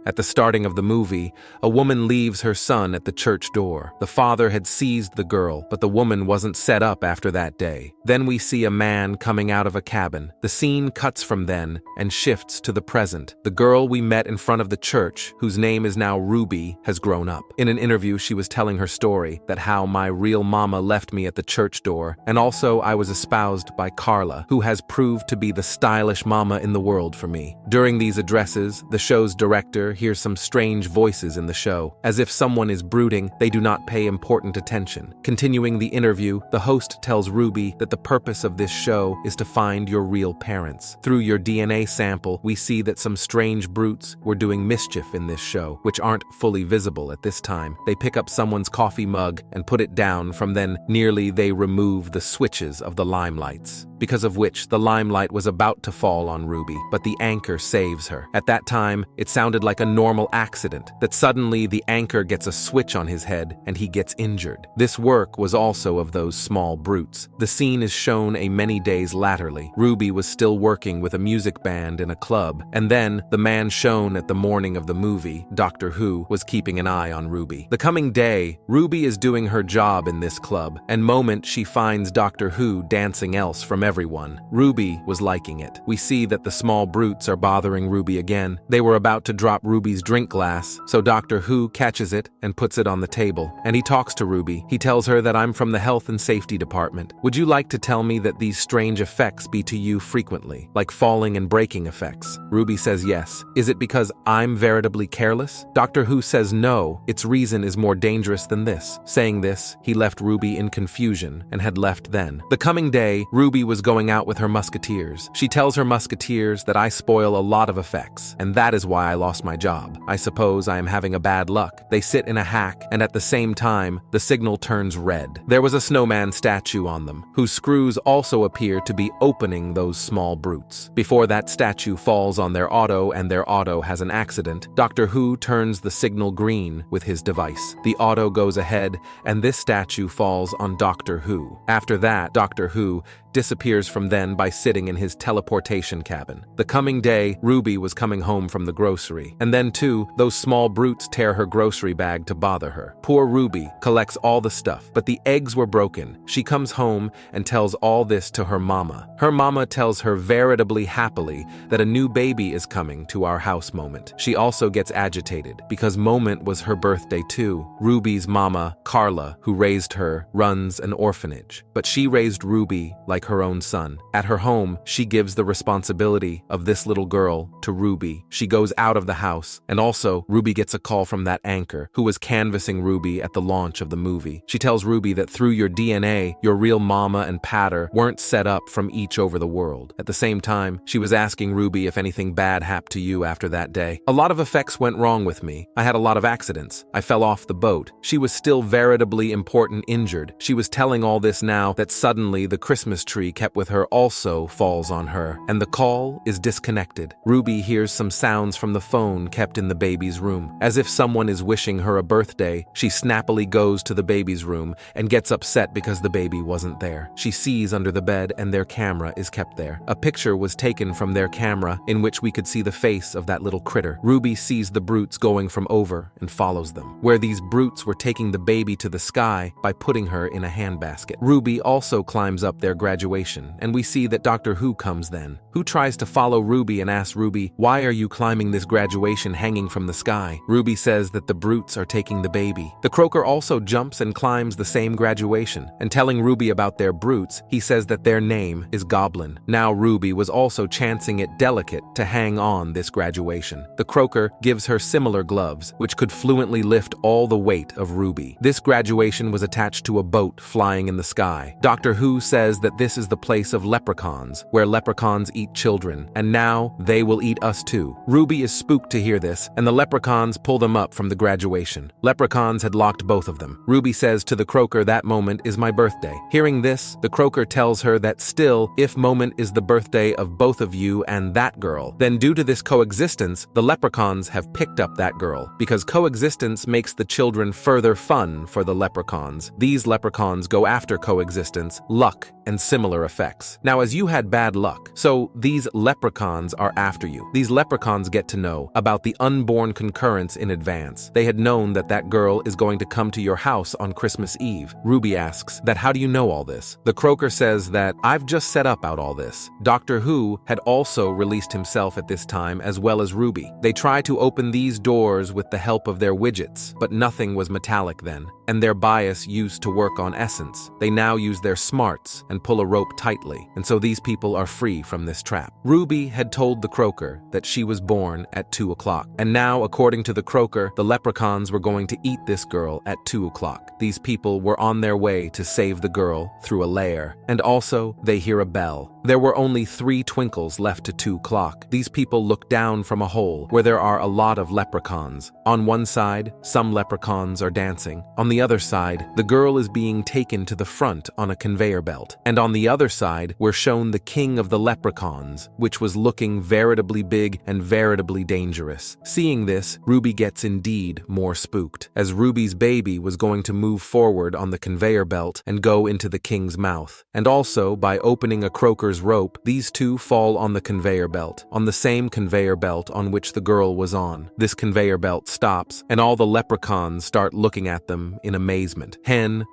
At the starting of the movie, a woman leaves her son at the church door. The father had seized the girl, but the woman wasn't set up after that day. Then we see a man coming out of a cabin. The scene cuts from then and shifts to the present. The girl we met in front of the church, whose name is now Ruby, has grown up. In an interview, she was telling her story, that how my real mama left me at the church door, and also I was espoused by Carla, who has proved to be the stylish mama in the world for me. During these addresses, the show's director hears some strange voices in the show. As if someone is brooding, they do not pay important attention. Continuing the interview, the host tells Ruby that the purpose of this show is to find your real parents. Through your DNA sample, we see that some strange brutes were doing mischief in this show, which aren't fully visible at this time. They pick up someone's coffee mug and put it down. From then, nearly they remove the switches of the limelights, because of which the limelight was about to fall on Ruby, but the anchor saves her. At that time, it sounded like a normal accident, that suddenly the anchor gets a switch on his head and he gets injured. This work was also of those small brutes. The scene is shown a many days latterly. Ruby was still working with a music band in a club, and then the man shown at the morning of the movie, Dr. Who, was keeping an eye on Ruby. The coming day, Ruby is doing her job in this club, and moment she finds Dr. Who dancing else from everyone. Ruby was liking it. We see that the small brutes are bothering Ruby again. They were about to drop Ruby's drink glass, so Dr. Who catches it and puts it on the table, and he talks to Ruby. He tells her that I'm from the health and safety department. Would you like to tell me that these strange effects be to you frequently, like falling and breaking effects? Ruby says yes. Is it because I'm veritably careless? Dr. Who says no, its reason is more dangerous than this. Saying this, he left Ruby in confusion and had left then. The coming day, Ruby was going out with her musketeers. She tells her musketeers that I spoil a lot of effects, and that is why I lost my job. I suppose I am having a bad luck. They sit in a hack, and at the same time, the signal turns red. There was a snowman statue on them, whose screws also appear to be opening those small brutes. Before that statue falls on their auto and their auto has an accident, Dr. Who turns the signal green with his device. The auto goes ahead, and this statue falls on Dr. Who. After that, Dr. Who disappears from then by sitting in his teleportation cabin. The coming day, Ruby was coming home from the grocery, and then too, those small brutes tear her grocery bag to bother her. Poor Ruby collects all the stuff, but the eggs were broken. She comes home and tells all this to her mama. Her mama tells her veritably happily that a new baby is coming to our house moment. She also gets agitated because moment was her birthday too. Ruby's mama, Carla, who raised her, runs an orphanage, but she raised Ruby like her own son. At her home, she gives the responsibility of this little girl to Ruby. She goes out of the house, and also Ruby gets a call from that anchor who was canvassing Ruby at the launch of the movie. She tells Ruby that through your DNA, your real mama and pater weren't set up from each over the world. At the same time, she was asking Ruby if anything bad happened to you after that day. A lot of effects went wrong with me. I had a lot of accidents. I fell off the boat. She was still veritably important injured. She was telling all this now that suddenly the Christmas tree kept with her also falls on her, and the call is disconnected. Ruby hears some sounds from the phone kept in the baby's room. As if someone is wishing her a birthday, she snappily goes to the baby's room and gets upset because the baby wasn't there. She sees under the bed and their camera is kept there. A picture was taken from their camera in which we could see the face of that little critter. Ruby sees the brutes going from over and follows them, where these brutes were taking the baby to the sky by putting her in a handbasket. Ruby also climbs up their graduation, and we see that Dr. Who comes then, who tries to follow Ruby and asks Ruby, why are you climbing this graduation hanging from the sky? Ruby says that the brutes are taking the baby. The croaker also jumps and climbs the same graduation, and telling Ruby about their brutes, he says that their name is Goblin. Now Ruby was also chancing it delicate to hang on this graduation. The croaker gives her similar gloves, which could fluently lift all the weight of Ruby. This graduation was attached to a boat flying in the sky. Dr. Who says that this is the place of leprechauns, where leprechauns eat children, and now they will eat us too. Ruby is spooked to hear this, and the leprechauns pull them up from the graduation. Leprechauns had locked both of them. Ruby says to the croaker that moment is my birthday. Hearing this, the croaker tells her that still, if moment is the birthday of both of you and that girl, then due to this coexistence, the leprechauns have picked up that girl, because coexistence makes the children further fun for the leprechauns. These leprechauns go after coexistence, luck, and similar effects. Now, as you had bad luck, so these leprechauns are after you. These leprechauns get to know about about the unborn concurrence in advance. They had known that that girl is going to come to your house on Christmas Eve. Ruby asks that how do you know all this? The croaker says that I've just set up out all this. Doctor Who had also released himself at this time as well as Ruby. They try to open these doors with the help of their widgets, but nothing was metallic then, and their bias used to work on essence. They now use their smarts and pull a rope tightly, and so these people are free from this trap. Ruby had told the croaker that she was born at 2 o'clock, and now, according to the croaker, the leprechauns were going to eat this girl at 2 o'clock. These people were on their way to save the girl through a lair, and also they hear a bell. There were only 3 twinkles left to 2 o'clock. These people look down from a hole where there are a lot of leprechauns. On one side, some leprechauns are dancing. On the other side, the girl is being taken to the front on a conveyor belt. And on the other side, we're shown the king of the leprechauns, which was looking veritably big and veritably dangerous. Seeing this, Ruby gets indeed more spooked, as Ruby's baby was going to move forward on the conveyor belt and go into the king's mouth. And also, by opening a croaker's rope, these two fall on the conveyor belt, on the same conveyor belt on which the girl was on. This conveyor belt stops, and all the leprechauns start looking at them in amazement.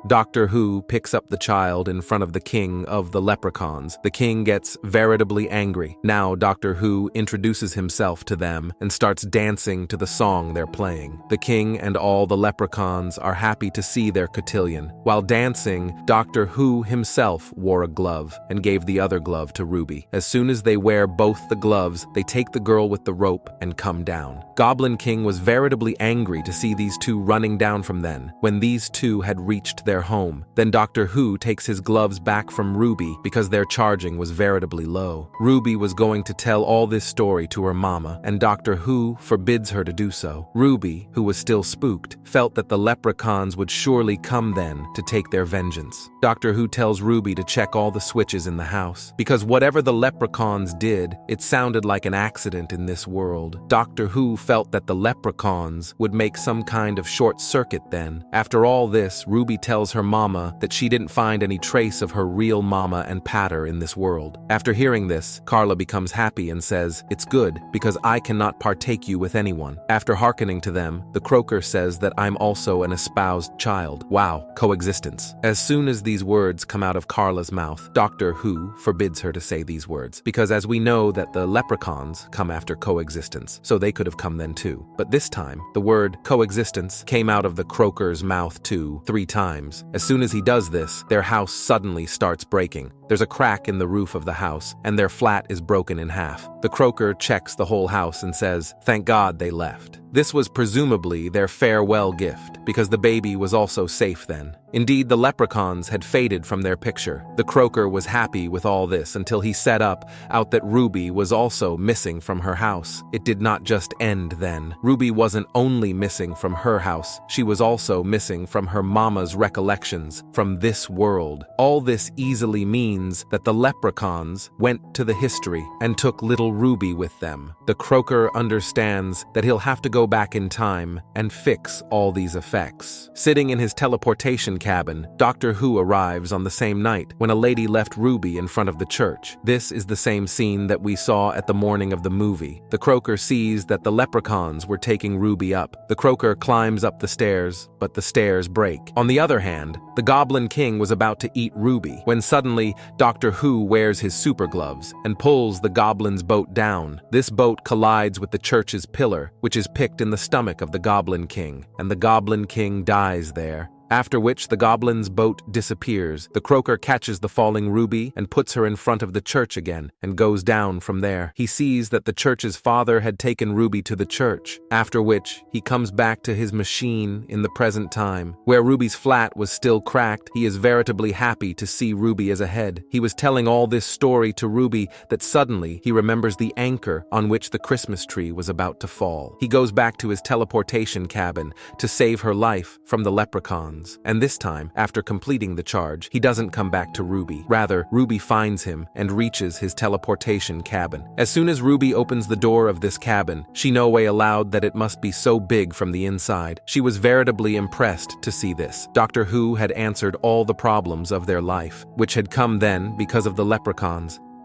Doctor Who picks up the child in front of the king of the leprechauns. The king gets veritably angry. Now Doctor Who introduces himself to them and starts dancing to the song they're playing. The king and all the leprechauns are happy to see their cotillion. While dancing, Doctor Who himself wore a glove and gave the other glove to Ruby. As soon as they wear both the gloves, they take the girl with the rope and come down. Goblin King was veritably angry to see these two running down from them when these two had reached their home. Then Doctor Who takes his gloves back from Ruby because their charging was veritably low. Ruby was going to tell all this story to her mama, and Doctor Who forbids her to do so. Ruby, who was still spooked, felt that the leprechauns would surely come then to take their vengeance. Doctor Who tells Ruby to check all the switches in the house, because whatever the leprechauns did, it sounded like an accident in this world. Doctor Who felt that the leprechauns would make some kind of short circuit then. After all this, Ruby tells her mama that she didn't find any trace of her real mama and pater in this world. After hearing this, Carla becomes happy and says, "It's good, because I cannot partake you with anyone." After hearkening to them, the croaker says that I'm also an espoused child. Wow, coexistence. As soon as these words come out of Carla's mouth, Doctor Who forbids her to say these words, because as we know that the leprechauns come after coexistence, so they could have come then too. But this time, the word coexistence came out of the croaker's mouth too, 3 times. As soon as he does this, their house suddenly starts breaking. There's a crack in the roof of the house, and their flat is broken in half. The croaker checks the whole house and says, "Thank God they left." This was presumably their farewell gift, because the baby was also safe then. Indeed, the leprechauns had faded from their picture. The croaker was happy with all this until he set out that Ruby was also missing from her house. It did not just end then. Ruby wasn't only missing from her house, she was also missing from her mama's recollections, from this world. All this easily means that the leprechauns went to the history and took little Ruby with them. The croaker understands that he'll have to go back in time and fix all these effects. Sitting in his teleportation cabin, Doctor Who arrives on the same night when a lady left Ruby in front of the church. This is the same scene that we saw at the morning of the movie. The croaker sees that the leprechauns were taking Ruby up. The croaker climbs up the stairs, but the stairs break. On the other hand, the Goblin King was about to eat Ruby when suddenly Doctor Who wears his super gloves and pulls the goblin's boat down. This boat collides with the church's pillar, which is picked in the stomach of the Goblin King, and the Goblin King dies there. After which the goblin's boat disappears. The croaker catches the falling Ruby and puts her in front of the church again and goes down from there. He sees that the church's father had taken Ruby to the church, after which he comes back to his machine in the present time. Where Ruby's flat was still cracked, he is veritably happy to see Ruby as ahead. He was telling all this story to Ruby that suddenly he remembers the anchor on which the Christmas tree was about to fall. He goes back to his teleportation cabin to save her life from the leprechauns. And this time, after completing the charge, he doesn't come back to Ruby. Rather, Ruby finds him and reaches his teleportation cabin. As soon as Ruby opens the door of this cabin, she no way allowed that it must be so big from the inside. She was veritably impressed to see this. Doctor Who had answered all the problems of their life, which had come then because of the leprechauns.